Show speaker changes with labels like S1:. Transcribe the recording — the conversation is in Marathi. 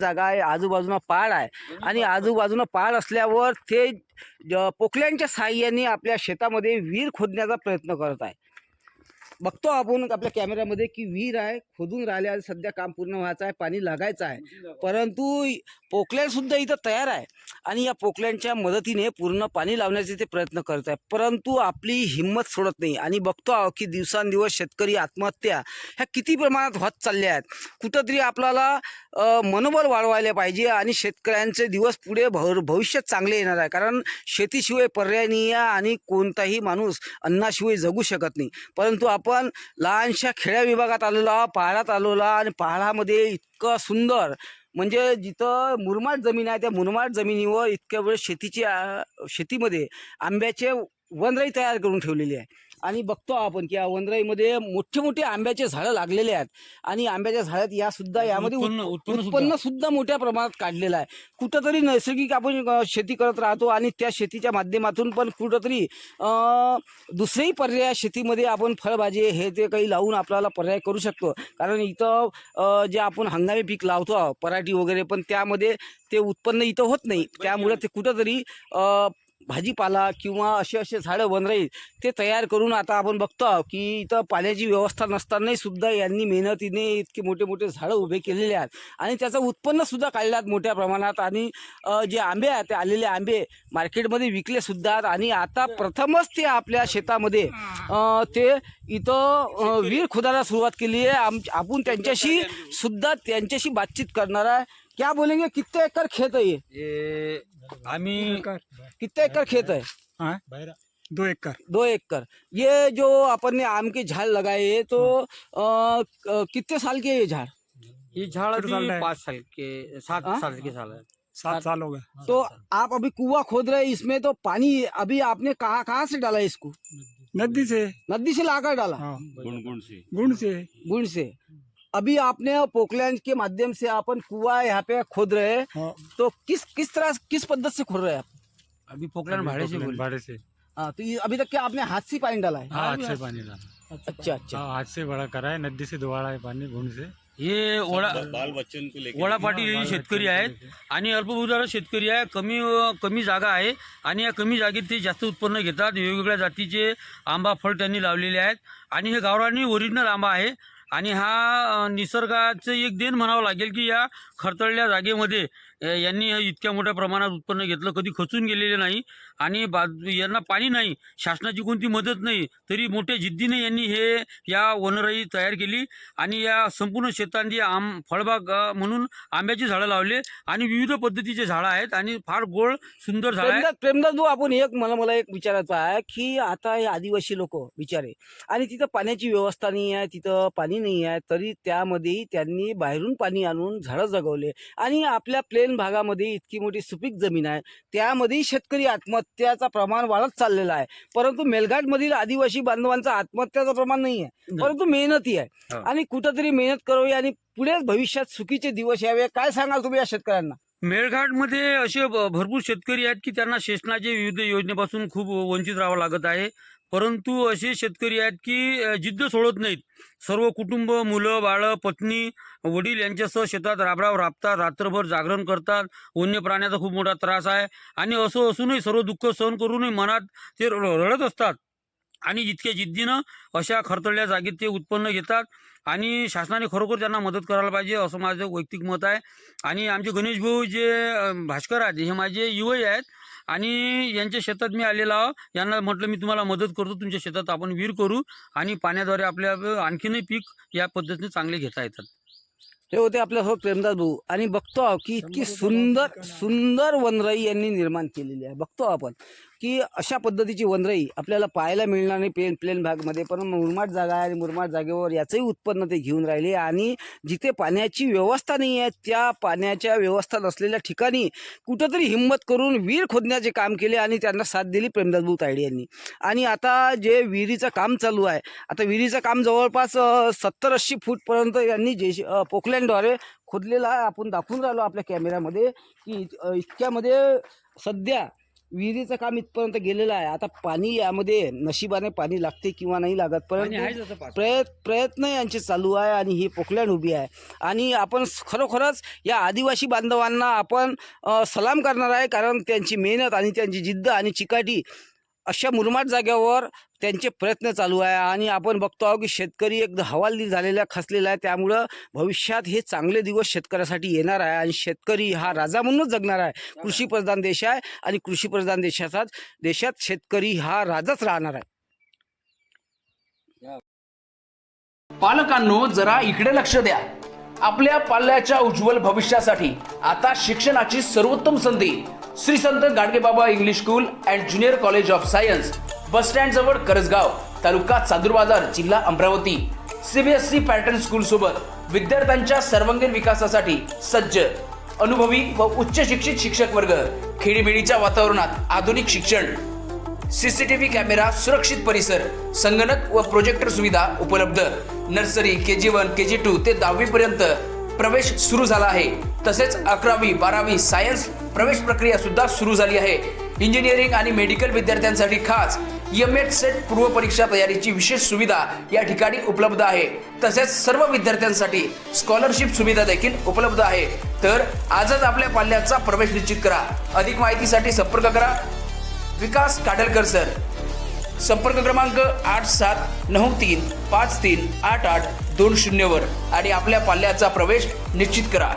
S1: जागा आहे, आजूबाजूला पाळ आहे आणि आजूबाजूला पाळ असल्यावर ते पोकल्यांच्या साहाय्याने आपल्या शेतामध्ये विहीर खोदण्याचा प्रयत्न करत आहे. बघतो आपण आपल्या कॅमेऱ्यामध्ये की विहीर आहे, खोदून राहिले आहे, सध्या काम पूर्ण व्हायचं आहे, पाणी लागायचं आहे, परंतु पोकलँड सुद्धा इथं तयार आहे आणि या पोकलँडच्या मदतीने पूर्ण पाणी लावण्याचे ते प्रयत्न करत आहे, परंतु आपली हिंमत सोडत नाही. आणि बघतो आहोत की दिवसांदिवस शेतकरी आत्महत्या ह्या किती प्रमाणात होत चालल्या आहेत. कुठंतरी आपल्याला मनोबल वाढवायला पाहिजे आणि शेतकऱ्यांचे दिवस पुढे भविष्यात चांगले येणार आहे, कारण शेतीशिवाय पर्याय नाही आहे आणि कोणताही माणूस अन्नाशिवाय जगू शकत नाही. परंतु आपण लहानशा खेड्या विभागात आलेलो आहोत, पहाडात आलेलो आहोत आणि पहाडामध्ये इतकं सुंदर म्हणजे जिथं मुरमाड जमीन आहे त्या मुरमाड जमिनीवर इतक्या वेळ शेतीमध्ये आंब्याचे वनराई तयार करून ठेवलेली आहे. आणि बघतो आपण की या वनराईमध्ये मोठे मोठे आंब्याचे झाडं लागलेले आहेत आणि आंब्याच्या झाडात यामध्ये उत्पन्न सुद्धा मोठ्या प्रमाणात काढलेलं आहे. कुठंतरी नैसर्गिक आपण शेती करत राहतो आणि त्या शेतीच्या माध्यमातून पण कुठंतरी दुसरेही पर्याय शेतीमध्ये आपण फळभाजी हे ते काही लावून आपल्याला पर्याय करू शकतो. कारण इथं जे आपण हंगामी पीक लावतो पराठी वगैरे, पण त्यामध्ये ते उत्पन्न इथं होत नाही. त्यामुळे ते कुठंतरी भाजीपाला किंवा असे झाडं वनराई ते तयार करून आता आपण बघतो की इथं पाण्याची व्यवस्था नसतानाही सुद्धा यांनी मेहनतीने इतके मोठे मोठे झाडं उभे केलेले आहेत आणि त्याचं उत्पन्न सुद्धा काढल्यात मोठ्या प्रमाणात. आणि जे आंबे आहेत ते आलेले आंबे मार्केटमध्ये विकले सुद्धा आणि आता प्रथमच ते आपल्या शेतामध्ये ते इथं विहीर खोदायला सुरुवात केली आहे. आपण त्यांच्याशी बातचीत करणार आहे. क्या बोलेंगे, कितने एकड़ खेत है ये? कितने एकड़ खेत है?
S2: हाँ, 2 एकड़।
S1: 2 एकड़। ये जो अपन ने आम के झाड़ लगाए तो कितने साल के ये झाड़?
S3: ये झाड़ अभी 7 साल के साल है।
S2: 7 साल हो गए।
S1: तो आप अभी कुआं खोद रहे हैं, इसमें तो पानी अभी आपने कहाँ से डाला इसको?
S2: नदी से
S1: लाकर डाला?
S2: हाँ,
S3: गुण से।
S1: गुण से। अभी आपने पोकलैंड के माध्यम से अपन कुआं यहाँ पे खोद रहे हैं,
S2: हाँ।
S1: तो किस पद्धति से खोद रहे हैं आप?
S3: अभी पोकलैंड भाड़े से
S1: हाँ, तो अभी तक क्या आपने हाथ से पानी डाला है?
S2: हाँ, हाथ से पानी डाला।
S1: अच्छा।
S2: हाँ, हाथ से बड़ा करा है, नदी से दोबारा है पानी गुण से।
S3: हे वडा पाटील हे शेतकरी आहेत आणि अल्पभूधारक शेतकरी आहे. कमी जागा आहे आणि या कमी जागेत ते जास्त उत्पन्न घेतात. वेगवेगळ्या जातीचे आंबा फळ त्यांनी लावलेले आहेत आणि हे गावरानी ओरिजिनल आंबा आहे आणि हा निसर्गाचं एक देण म्हणावं लागेल की या खरतळल्या जागेमध्ये यांनी इतक्या मोठ्या प्रमाणात उत्पन्न घेतलं, कधी खचून गेलेले नाही आणि यांना पाणी नाही, शासनाची कोणती मदत नाही, तरी मोठ्या जिद्दीने यांनी या वनराई तयार केली आणि या संपूर्ण शेतांची फळबाग म्हणून आंब्याची झाडं लावले आणि विविध पद्धतीचे झाडं आहेत आणि फार गोड सुंदर झाड आहे.
S1: प्रेमदास भाऊ, आपण मला एक विचारायचं आहे की आता हे आदिवासी लोक बिचारे आणि तिथं पाण्याची व्यवस्था नाही आहे, तिथं पाणी नाही आहे, तरी त्यामध्ये त्यांनी बाहेरून पाणी आणून झाडं जगवले आणि आपल्या प्लेन भागामध्ये इतकी मोठी सुपीक जमीन आहे, त्यामध्ये शेतकरी आत्महत्याचं प्रमाण वाढत चाललेलं आहे. परंतु मेलघाट मधील आदिवासी बांधवांचं आत्महत्याचं प्रमाण नाही आहे, परंतु मेहनती आहे आणि कुठंतरी मेहनत करावी आणि पुढे भविष्यात सुखीचे दिवस यावे. काय सांगाल तुम्ही या शेतकऱ्यांना?
S3: मेळघाटमध्ये असे भरपूर शेतकरी आहेत की त्यांना शासनाच्या विविध योजनेपासून खूप वंचित राहावं लागत आहे, परंतु असे शेतकरी आहेत की जिद्द सोडत नाहीत. सर्व कुटुंब, मुलं बाळं, पत्नी, वडील यांच्यासह शेतात राबतात, रात्रभर जागरण करतात. वन्य प्राण्याचा खूप मोठा त्रास आहे आणि असं असूनही सर्व दुःख सहन करूनही मनात ते रडत असतात आणि इतक्या जिद्दीनं अशा खरतळल्या जागेत ते उत्पन्न घेतात आणि शासनाने खरोखर त्यांना मदत करायला पाहिजे असं माझं वैयक्तिक मत आहे. आणि आमचे गणेश भाऊ जे भास्कर आहेत हे माझे युवई आहेत आणि यांच्या शेतात मी आलेलो आहो. यांना म्हटलं मी तुम्हाला मदत करतो, तुमच्या शेतात आपण विहीर करू आणि पाण्याद्वारे आपल्या आणखीनही पीक या पद्धतीने चांगले घेता येतात.
S1: हे होते आपल्यासोबत प्रेमदास भाऊ आणि बघतो की इतकी सुंदर वनराई यांनी निर्माण केलेली आहे. बघतो आपण की अशा पद्धतीची वनराई आपल्याला पाहायला मिळणार नाही प्लेन भागमध्ये, पण मुरमाड जागा आहे आणि मुरमाड जागेवर याचंही उत्पन्न ते घेऊन राहिले आणि जिथे पाण्याची व्यवस्था नाही आहे त्या पाण्याच्या व्यवस्था नसलेल्या ठिकाणी कुठंतरी हिंमत करून विहीर खोदण्याचे काम केले आणि त्यांना साथ दिली प्रेमदास भाऊ तायडे यांनी. आणि आता जे विहिरीचं काम चालू आहे, आता विहिरीचं काम जवळपास 70-80 फूटपर्यंत यांनी पोकलँडद्वारे खोदलेलं आहे. आपण दाखवून राहिलो आपल्या कॅमेऱ्यामध्ये की इतक्यामध्ये सध्या विहिरीचं काम इथपर्यंत गेलेलं आहे. आता पाणी यामध्ये नशिबाने पाणी लागते किंवा नाही लागत, परंतु प्रयत्न यांचे चालू आहे आणि ही पोकलँड उभी आहे. आणि आपण खरोखरच या आदिवासी बांधवांना आपण सलाम करणार आहे, कारण त्यांची मेहनत आणि त्यांची जिद्द आणि चिकाटी अशा मुरमाड जाग्यावर त्यांचे प्रयत्न चालू आहे. आणि आपण बघतो आहोत की शेतकरी एकदम हवालदिल झालेला खचलेला आहे. त्यामुळं भविष्यात हे चांगले दिवस शेतकऱ्यासाठी येणार आहे आणि शेतकरी हा राजा म्हणूनच जगणार आहे. कृषीप्रधान देश आहे आणि कृषीप्रधान देशात शेतकरी हा राजाच राहणार आहे.
S4: पालकांनो, जरा इकडे लक्ष द्या. आपल्या पाल्याच्या उज्ज्वल भविष्यासाठी आता शिक्षणाची सर्वोत्तम संधी Shri Sant Gadgebaba English school and junior college of science, bus stand जवळ करसगाव, तालुका चांदूरबाजार, जिल्हा अमरावती. CBSE पॅटर्न स्कूल सोबत विद्यार्थ्यांच्या सर्वांगीण विकासासाठी सज्ज, अनुभवी व उच्च शिक्षित शिक्षक वर्ग, खेडीमेडीच्या वातावरणात आधुनिक शिक्षण, CCTV कॅमेरा, सुरक्षित परिसर, संगणक व प्रोजेक्टर सुविधा उपलब्ध. नर्सरी, KG1, KG2 ते 10वी पर्यंत प्रवेश सुरू झाला आहे. तसेच 11वी, 12वी सायन्स प्रवेश प्रक्रिया सुद्धा सुरू झाली आहे. इंजिनिअरिंग आणि मेडिकल विद्यार्थ्यांसाठी खास EMET सेट पूर्व परीक्षा तयारीची विशेष सुविधा या ठिकाणी उपलब्ध आहे. तसेच सर्व विद्यार्थ्यांसाठी स्कॉलरशिप सुविधा देखील उपलब्ध आहे. तर आजच आपल्या पाल्याचा प्रवेश निश्चित करा. अधिक माहितीसाठी संपर्क करा विकास काडलकर सर. संपर्क क्रमांक 8793538820 वर आणि आपल्या पाल्याचा प्रवेश निश्चित करा.